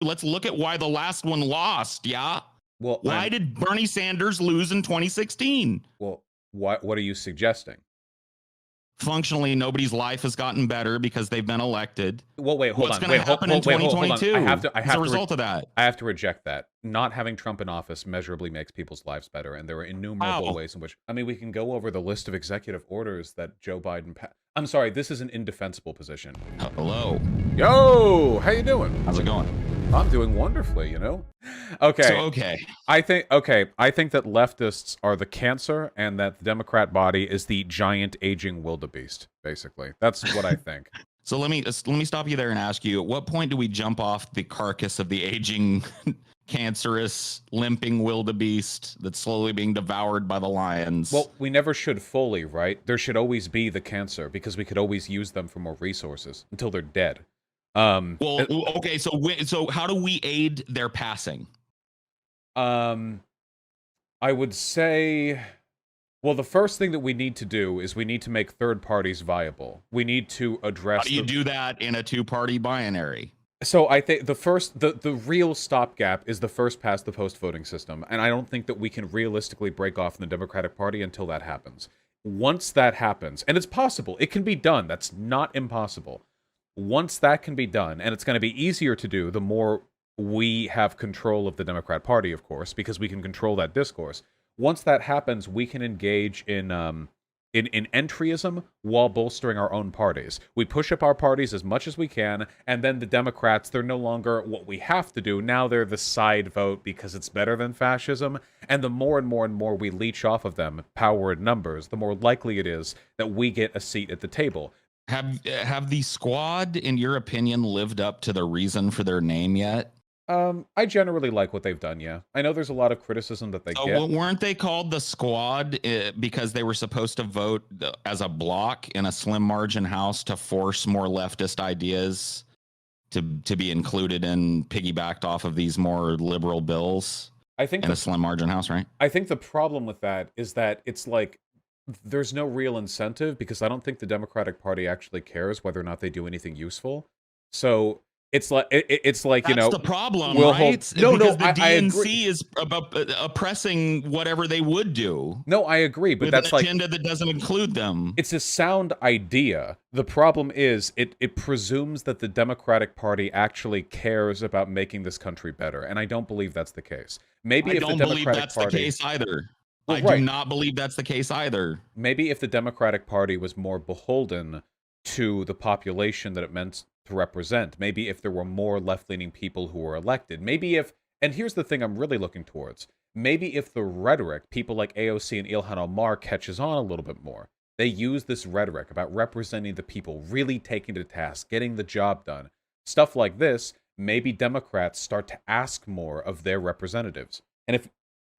Let's look at why the last one lost. Yeah. Well, why did Bernie Sanders lose in 2016? Well, what are you suggesting? Functionally, nobody's life has gotten better because they've been elected. Well, wait, hold on. What's going to happen in 2022 as a result of that? I have to reject that. Not having Trump in office measurably makes people's lives better, and there are innumerable ways in which, I mean, we can go over the list of executive orders that Joe Biden I'm sorry, this is an indefensible position. Hello. Yo, how you doing? How's it going? I'm doing wonderfully, you know? Okay. So, okay. I think that leftists are the cancer and that the Democrat body is the giant aging wildebeest, basically. That's what I think. So let me stop you there and ask you, at what point do we jump off the carcass of the aging, cancerous, limping wildebeest that's slowly being devoured by the lions? Well, we never should fully, right? There should always be the cancer because we could always use them for more resources until they're dead. Well, okay, so how do we aid their passing? I would say, well, the first thing that we need to do is we need to make third parties viable. We need to address. How do you do that in a two-party binary? So I think the real stopgap is the first past the post voting system, and I don't think that we can realistically break off from the Democratic Party until that happens. Once that happens, and it's possible, it can be done. That's not impossible. Once that can be done, and it's going to be easier to do the more we have control of the Democrat Party, of course, because we can control that discourse. Once that happens, we can engage in entryism while bolstering our own parties. We push up our parties as much as we can, and then the Democrats, they're no longer what we have to do. Now they're the side vote because it's better than fascism, and the more and more and more we leech off of them, power in numbers, the more likely it is that we get a seat at the table. Have the squad, in your opinion, lived up to the reason for their name yet? I generally like what they've done, yeah. I know there's a lot of criticism that they get. Well, weren't they called the squad because they were supposed to vote as a block in a slim margin house to force more leftist ideas to be included and piggybacked off of these more liberal bills? I think in a slim margin house, right? I think the problem with that is that it's like there's no real incentive because I don't think the Democratic Party actually cares whether or not they do anything useful. So it's like that's you know, the problem, right? The DNC is about oppressing whatever they would do. No, I agree, but that's an agenda that doesn't include them. It's a sound idea. The problem is it presumes that the Democratic Party actually cares about making this country better, and I don't believe that's the case. Maybe if the Democratic Party, the case either. Well, I do not believe that's the case either. Maybe if the Democratic Party was more beholden to the population that it meant to represent, maybe if there were more left-leaning people who were elected, maybe if, and here's the thing I'm really looking towards, maybe if the rhetoric, people like AOC and Ilhan Omar catches on a little bit more, they use this rhetoric about representing the people, really taking to task, getting the job done, stuff like this, maybe Democrats start to ask more of their representatives. And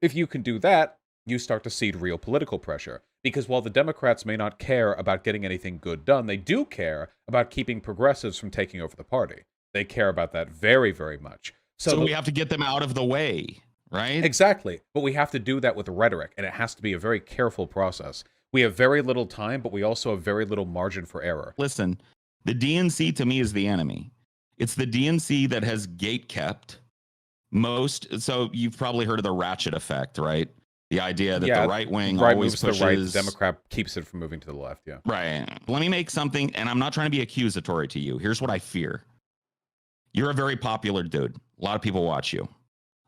if you can do that, you start to see real political pressure. Because while the Democrats may not care about getting anything good done, they do care about keeping progressives from taking over the party. They care about that very, very much. So we have to get them out of the way, right? Exactly. But we have to do that with rhetoric, and it has to be a very careful process. We have very little time, but we also have very little margin for error. Listen, the DNC to me is the enemy. It's the DNC that has gatekept most. So you've probably heard of the ratchet effect, right? The idea that the right wing always pushes... the right, the Democrat keeps it from moving to the left, yeah. Right. Let me make something, and I'm not trying to be accusatory to you. Here's what I fear. You're a very popular dude. A lot of people watch you.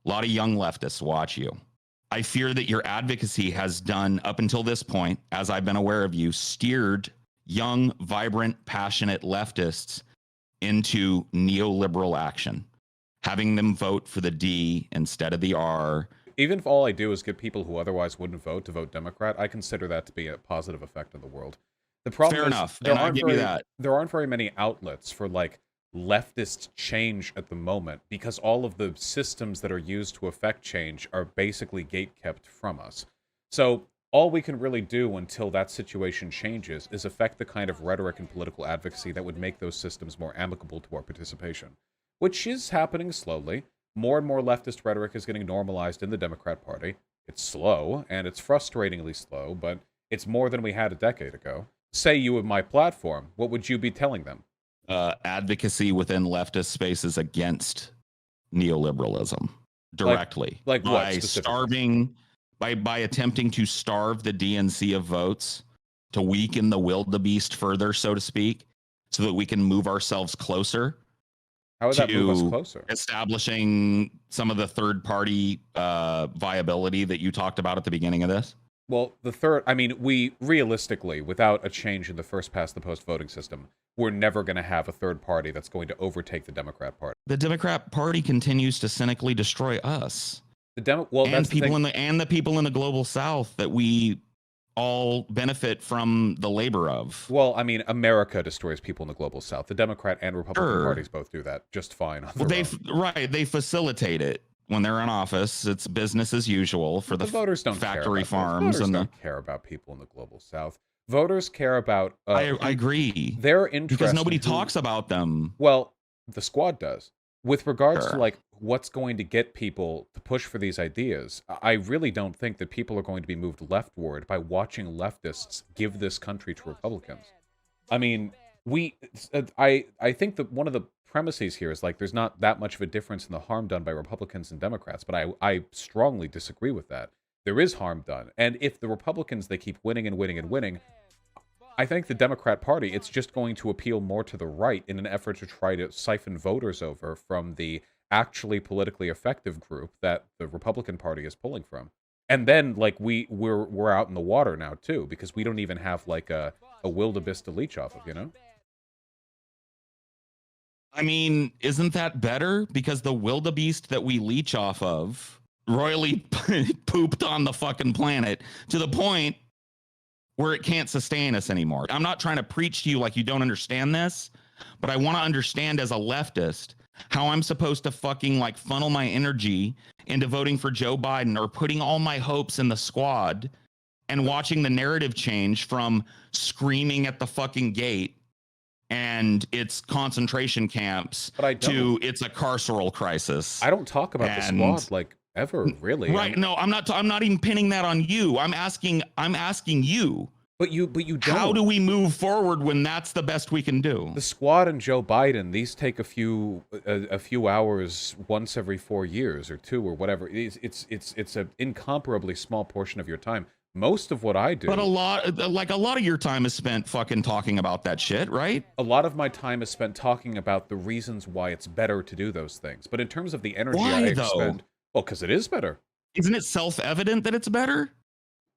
A lot of young leftists watch you. I fear that your advocacy has done, up until this point, as I've been aware of you, steered young, vibrant, passionate leftists into neoliberal action, having them vote for the D instead of the R. Even if all I do is get people who otherwise wouldn't vote to vote Democrat, I consider that to be a positive effect in the world. The problem Fair enough. There aren't very many outlets for like leftist change at the moment because all of the systems that are used to affect change are basically gatekept from us. So all we can really do until that situation changes is affect the kind of rhetoric and political advocacy that would make those systems more amicable to our participation, which is happening slowly. More and more leftist rhetoric is getting normalized in the Democrat Party. It's slow, and it's frustratingly slow, but it's more than we had a decade ago. Say you have my platform, what would you be telling them? Advocacy within leftist spaces against neoliberalism directly like what by specifically? starving, by attempting to starve the DNC of votes, to weaken the wildebeest further, so to speak, so that we can move ourselves closer. How would that move us closer? Establishing some of the third party viability that you talked about at the beginning of this? Well, I mean, we realistically, without a change in the first past the post voting system, we're never going to have a third party that's going to overtake the Democrat Party. The Democrat Party continues to cynically destroy us. Well, and people the people in the global South that we all benefit from the labor of. Well, I mean, America destroys people in the global South. The Democrat and Republican parties both do that just fine. They facilitate it when they're in office. It's business as usual for the voters don't factory farms. Voters don't care about people in the global South. Voters care about. I agree. Their interest because nobody talks about them. Well, the squad does. With regards to like what's going to get people to push for these ideas, I really don't think that people are going to be moved leftward by watching leftists give this country to Republicans. I mean, I think that one of the premises here is like there's not that much of a difference in the harm done by Republicans and Democrats, but I strongly disagree with that. There is harm done, and if the Republicans, they keep winning and winning and winning, I think the Democrat Party, it's just going to appeal more to the right in an effort to try to siphon voters over from the actually politically effective group that the Republican Party is pulling from. And then, like, we're out in the water now, too, because we don't even have, like, a wildebeest to leech off of, you know? I mean, isn't that better? Because the wildebeest that we leech off of royally pooped on the fucking planet to the point where it can't sustain us anymore. I'm not trying to preach to you like you don't understand this, but I want to understand as a leftist how I'm supposed to fucking like funnel my energy into voting for Joe Biden or putting all my hopes in the squad and watching the narrative change from screaming at the fucking gate and its concentration camps to it's a carceral crisis. I don't talk about the squad like ever, really. Right. No, I'm not even pinning that on you. I'm asking you. But you don't. How do we move forward when that's the best we can do? The squad and Joe Biden, these take a few hours once every 4 years or 2 or whatever. It's an incomparably small portion of your time. Most of what I do, but a lot of your time is spent fucking talking about that shit, right? A lot of my time is spent talking about the reasons why it's better to do those things. But in terms of the energy I expend, well, because it is better. Isn't it self-evident that it's better?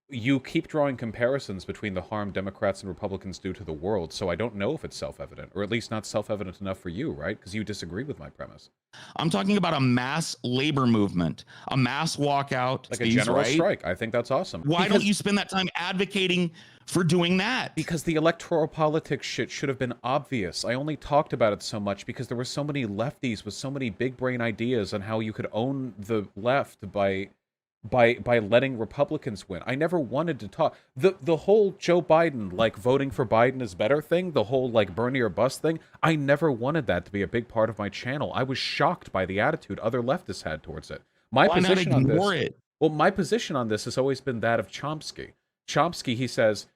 You keep drawing comparisons between the harm Democrats and Republicans do to the world, so I don't know if it's self-evident, or at least not self-evident enough for you, right? Because you disagree with my premise. I'm talking about a mass labor movement, a mass walkout. Like a general strike. I think that's awesome. Why don't you spend that time advocating for doing that? Because the electoral politics shit should have been obvious. I only talked about it so much because there were so many lefties with so many big brain ideas on how you could own the left by letting Republicans win. I never wanted to talk. The whole Joe Biden, like, voting for Biden is better thing, the whole, like, Bernie or bust thing, I never wanted that to be a big part of my channel. I was shocked by the attitude other leftists had towards it. My position on this has always been that of Chomsky. Chomsky, he says,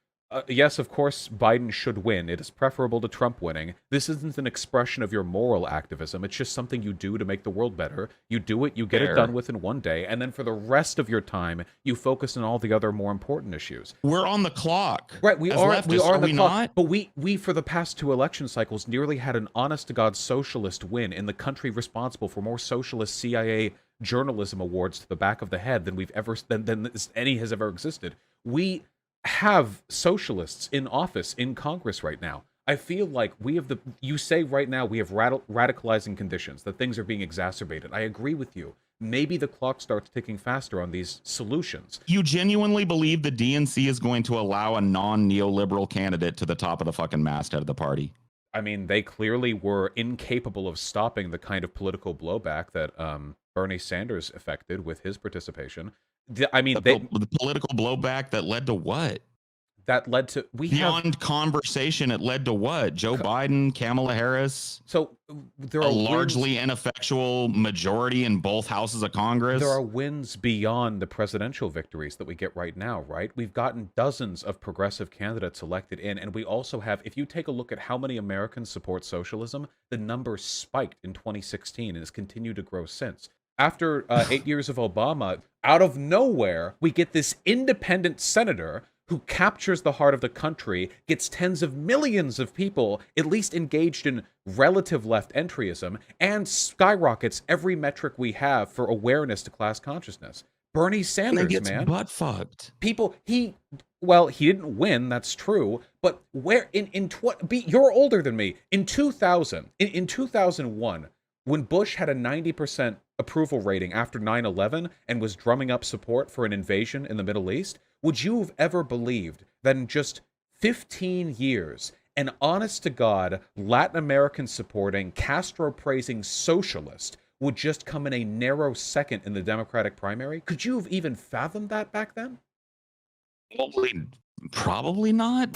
yes, of course, Biden should win. It is preferable to Trump winning. This isn't an expression of your moral activism. It's just something you do to make the world better. You do it, you get it done with in one day, and then for the rest of your time, you focus on all the other more important issues. We're on the clock. Right, we are on the clock. Not? But we, for the past 2 election cycles, nearly had an honest-to-God socialist win in the country responsible for more socialist CIA journalism awards to the back of the head than any has ever existed. We have socialists in office in Congress right now. I feel like you say right now we have radicalizing conditions, that things are being exacerbated. I agree with you. Maybe the clock starts ticking faster on these solutions. You genuinely believe the DNC is going to allow a non-neoliberal candidate to the top of the fucking masthead of the party? I mean, they clearly were incapable of stopping the kind of political blowback that Bernie Sanders effected with his participation. I mean, the political blowback that led to what? that led to beyond conversation. It led to what? Joe Biden, Kamala Harris. So there a are largely ineffectual majority in both houses of Congress. There are wins beyond the presidential victories that we get right now, right? We've gotten dozens of progressive candidates elected in, and we also have, if you take a look at how many Americans support socialism, the number spiked in 2016 and has continued to grow since. After 8 years of Obama, out of nowhere, we get this independent senator who captures the heart of the country, gets tens of millions of people at least engaged in relative left entryism, and skyrockets every metric we have for awareness to class consciousness. Bernie Sanders, gets man, butt fucked. People, he didn't win, that's true, but where you're older than me. In 2001, when Bush had a 90% approval rating after 9/11 and was drumming up support for an invasion in the Middle East, would you have ever believed that in just 15 years, an honest-to-God, Latin American-supporting, Castro-praising socialist would just come in a narrow second in the Democratic primary? Could you have even fathomed that back then? Probably not.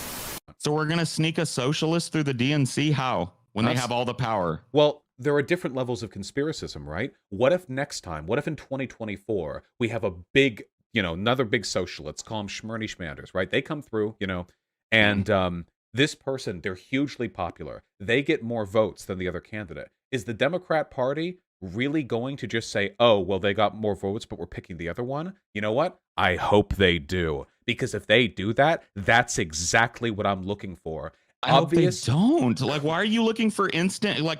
So we're going to sneak a socialist through the DNC? How? When they have all the power? Well, there are different levels of conspiracism, right? What if next time, what if in 2024, we have a big, another big socialist, let's call them Schmerny Schmanders, right? They come through, and this person, they're hugely popular. They get more votes than the other candidate. Is the Democrat Party really going to just say, oh, well, they got more votes, but we're picking the other one? You know what? I hope they do. Because if they do that, that's exactly what I'm looking for. I hope they don't. Like, why are you looking for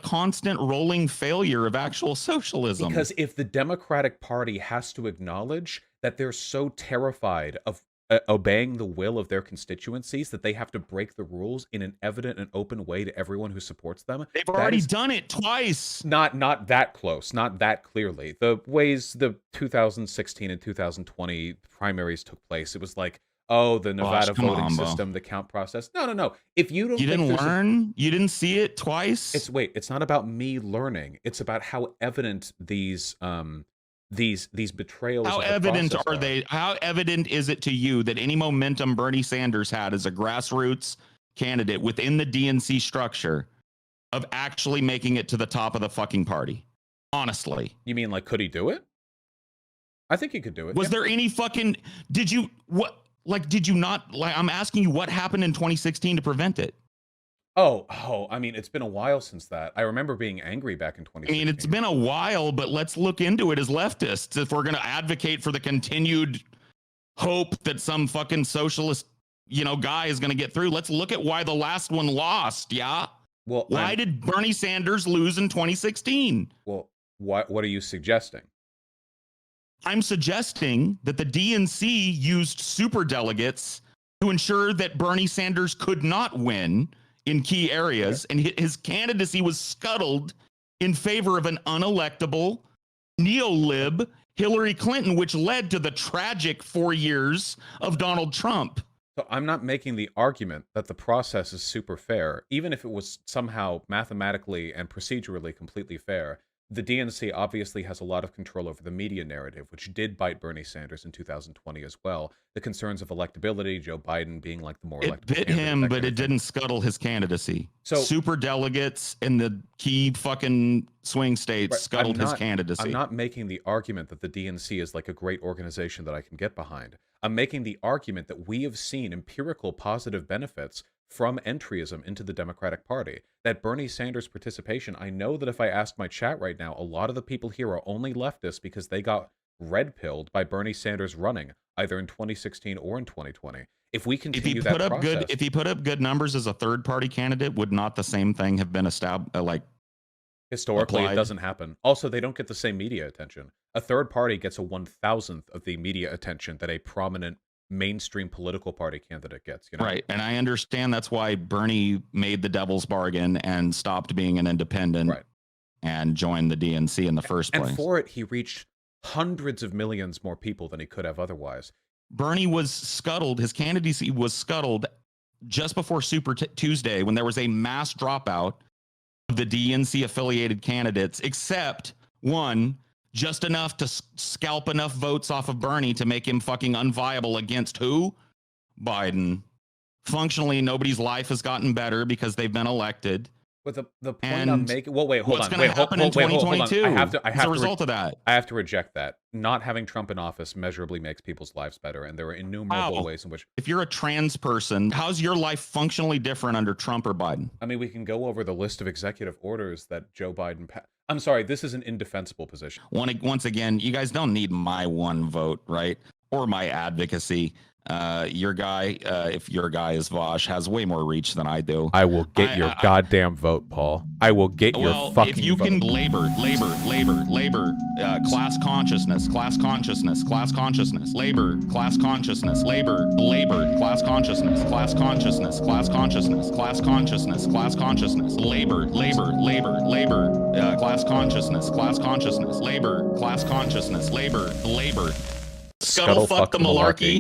constant rolling failure of actual socialism? Because if the Democratic Party has to acknowledge that they're so terrified of obeying the will of their constituencies that they have to break the rules in an evident and open way to everyone who supports them. They've already done it twice. Not that close, not that clearly. The ways the 2016 and 2020 primaries took place, it was like, oh, the Nevada voting system, the count process. No. If you don't, you didn't learn. You didn't see it twice. It's not about me learning. It's about how evident these betrayals. How evident are they? How evident is it to you that any momentum Bernie Sanders had as a grassroots candidate within the DNC structure of actually making it to the top of the fucking party? Honestly, you mean could he do it? I think he could do it. Was there any fucking? Did you not? I'm asking you, what happened in 2016 to prevent it? Oh, I mean, it's been a while since that. I remember being angry back in 2016. I mean, it's been a while, but let's look into it as leftists. If we're going to advocate for the continued hope that some fucking socialist, guy is going to get through, let's look at why the last one lost, yeah? Well, why did Bernie Sanders lose in 2016? Well, what are you suggesting? I'm suggesting that the DNC used superdelegates to ensure that Bernie Sanders could not win in key areas, and his candidacy was scuttled in favor of an unelectable neo-lib Hillary Clinton, which led to the tragic 4 years of Donald Trump. So I'm not making the argument that the process is super fair, even if it was somehow mathematically and procedurally completely fair. The DNC obviously has a lot of control over the media narrative, which did bite Bernie Sanders in 2020 as well. The concerns of electability, Joe Biden being the more electable candidate. It bit him, but it didn't scuttle his candidacy. So super delegates in the key fucking swing states scuttled his candidacy. I'm not making the argument that the DNC is a great organization that I can get behind. I'm making the argument that we have seen empirical positive benefits from entryism into the Democratic Party. That Bernie Sanders' participation, I know that if I ask my chat right now, a lot of the people here are only leftists because they got red-pilled by Bernie Sanders running, either in 2016 or in 2020. If we continue that process... If he put up good numbers as a third-party candidate, would not the same thing have been established, Historically, applied? It doesn't happen. Also, they don't get the same media attention. A third party gets a 1,000th of the media attention that a prominent mainstream political party candidate gets, Right. And I understand that's why Bernie made the devil's bargain and stopped being an independent and joined the DNC in the first place. And for it, he reached hundreds of millions more people than he could have otherwise. Bernie was scuttled. His candidacy was scuttled just before Super Tuesday when there was a mass dropout of the DNC affiliated candidates, except one, just enough to scalp enough votes off of Bernie to make him fucking unviable against who? Biden. Functionally, nobody's life has gotten better because they've been elected. But the point I'm And making... Well, wait, hold what's on. going to happen in Hold on. 2022 I have to as a result of that? I have to reject that. Not having Trump in office measurably makes people's lives better, and there are innumerable ways in which... If you're a trans person, how's your life functionally different under Trump or Biden? I mean, we can go over the list of executive orders that Joe Biden... I'm sorry, this is an indefensible position. Once again, you guys don't need my one vote, right? Or my advocacy. Your guy, if your guy is Vaush, has way more reach than I do. I will get your goddamn vote, Paul. I will get your fucking vote. If you can labor, class consciousness, class consciousness, class consciousness, labor, class consciousness, labor, class consciousness, class consciousness, class consciousness, class consciousness, class consciousness, labor, class consciousness, labor, class consciousness, labor. Scuttle fuck the malarkey.